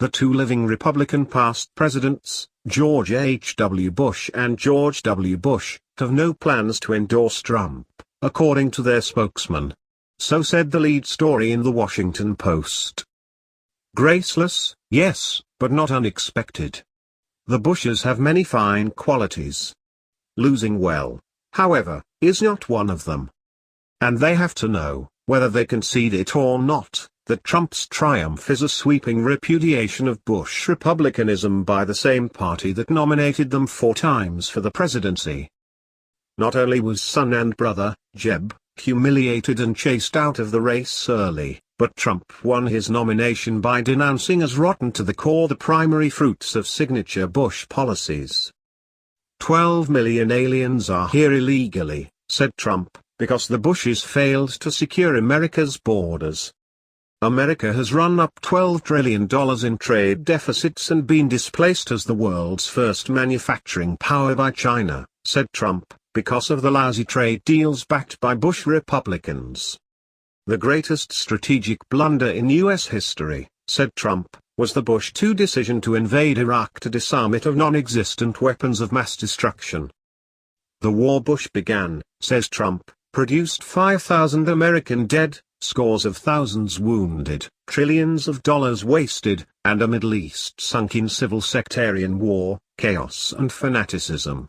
The two living Republican past presidents, George H. W. Bush and George W. Bush, have no plans to endorse Trump, according to their spokesman. So said the lead story in the Washington Post. Graceless, yes, but not unexpected. The Bushes have many fine qualities. Losing well, however, is not one of them. And they have to know, whether they concede it or not, that Trump's triumph is a sweeping repudiation of Bush Republicanism by the same party that nominated them 4 times for the presidency. Not only was son and brother, Jeb, humiliated and chased out of the race early, but Trump won his nomination by denouncing as rotten to the core the primary fruits of signature Bush policies. 12 million aliens are here illegally, said Trump, because the Bushes failed to secure America's borders. America has run up $12 trillion in trade deficits and been displaced as the world's first manufacturing power by China, said Trump, because of the lousy trade deals backed by Bush Republicans. The greatest strategic blunder in U.S. history, said Trump, was the Bush II decision to invade Iraq to disarm it of non-existent weapons of mass destruction. The war Bush began, says Trump, produced 5,000 American dead, scores of thousands wounded, trillions of dollars wasted, and a Middle East sunk in civil sectarian war, chaos and fanaticism.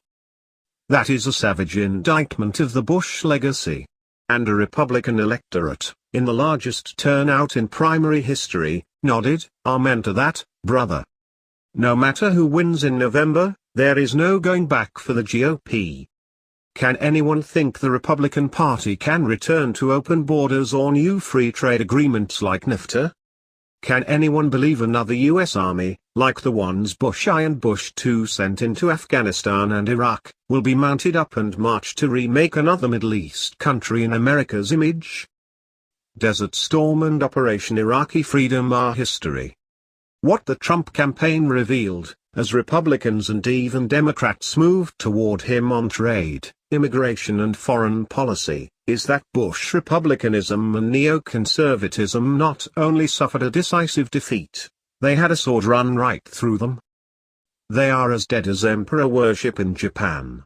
That is a savage indictment of the Bush legacy. And a Republican electorate, in the largest turnout in primary history, nodded, amen to that, brother. No matter who wins in November, there is no going back for the GOP. Can anyone think the Republican Party can return to open borders or new free trade agreements like NAFTA? Can anyone believe another U.S. Army, like the ones Bush I and Bush II sent into Afghanistan and Iraq, will be mounted up and marched to remake another Middle East country in America's image? Desert Storm and Operation Iraqi Freedom are history. What the Trump campaign revealed, as Republicans and even Democrats moved toward him on trade, immigration and foreign policy, is that Bush Republicanism and neoconservatism not only suffered a decisive defeat, they had a sword run right through them. They are as dead as emperor worship in Japan.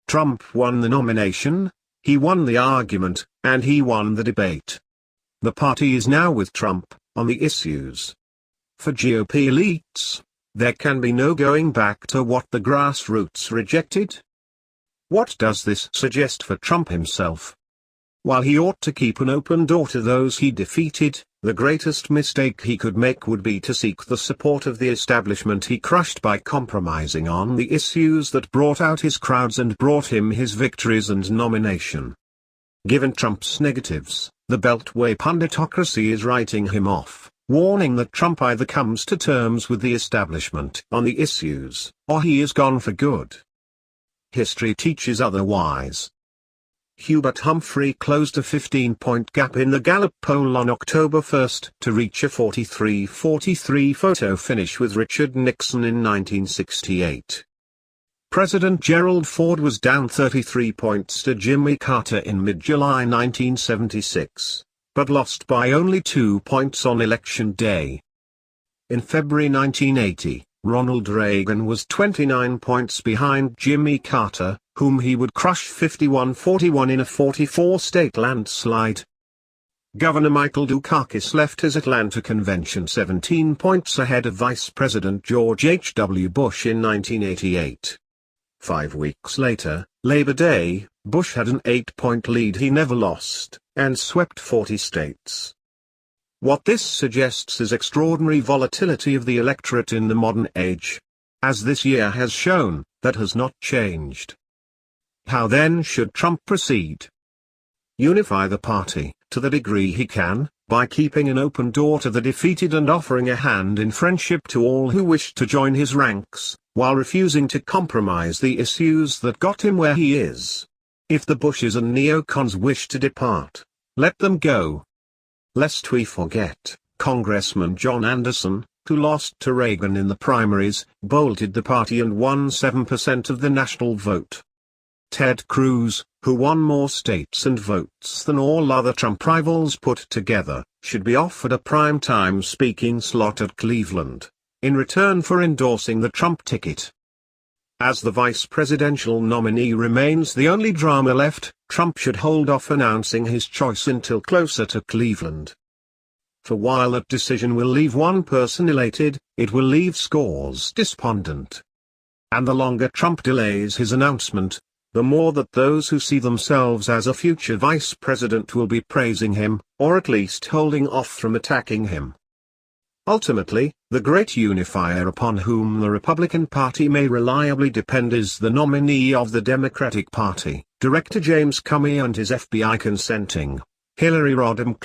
Trump won the nomination, he won the argument, and he won the debate. The party is now with Trump, on the issues. For GOP elites, there can be no going back to what the grassroots rejected. What does this suggest for Trump himself? While he ought to keep an open door to those he defeated, the greatest mistake he could make would be to seek the support of the establishment he crushed by compromising on the issues that brought out his crowds and brought him his victories and nomination. Given Trump's negatives, the Beltway punditocracy is writing him off, warning that Trump either comes to terms with the establishment on the issues, or he is gone for good. History teaches otherwise. Hubert Humphrey closed a 15-point gap in the Gallup poll on October 1 to reach a 43-43 photo finish with Richard Nixon in 1968. President Gerald Ford was down 33 points to Jimmy Carter in mid-July 1976, but lost by only 2 points on Election Day. In February 1980, Ronald Reagan was 29 points behind Jimmy Carter, whom he would crush 51-41 in a 44-state landslide. Governor Michael Dukakis left his Atlanta convention 17 points ahead of Vice President George H. W. Bush in 1988. 5 weeks later, Labor Day, Bush had an 8-point lead he never lost, and swept 40 states. What this suggests is extraordinary volatility of the electorate in the modern age. As this year has shown, that has not changed. How then should Trump proceed? Unify the party, to the degree he can, by keeping an open door to the defeated and offering a hand in friendship to all who wish to join his ranks, while refusing to compromise the issues that got him where he is. If the Bushes and neocons wish to depart, let them go. Lest we forget, Congressman John Anderson, who lost to Reagan in the primaries, bolted the party and won 7% of the national vote. Ted Cruz, who won more states and votes than all other Trump rivals put together, should be offered a prime-time speaking slot at Cleveland, in return for endorsing the Trump ticket. As the vice presidential nominee remains the only drama left, Trump should hold off announcing his choice until closer to Cleveland. For while that decision will leave one person elated, it will leave scores despondent. And the longer Trump delays his announcement, the more that those who see themselves as a future vice president will be praising him, or at least holding off from attacking him. Ultimately, the great unifier upon whom the Republican Party may reliably depend is the nominee of the Democratic Party, Director James Comey and his FBI consenting, Hillary Rodham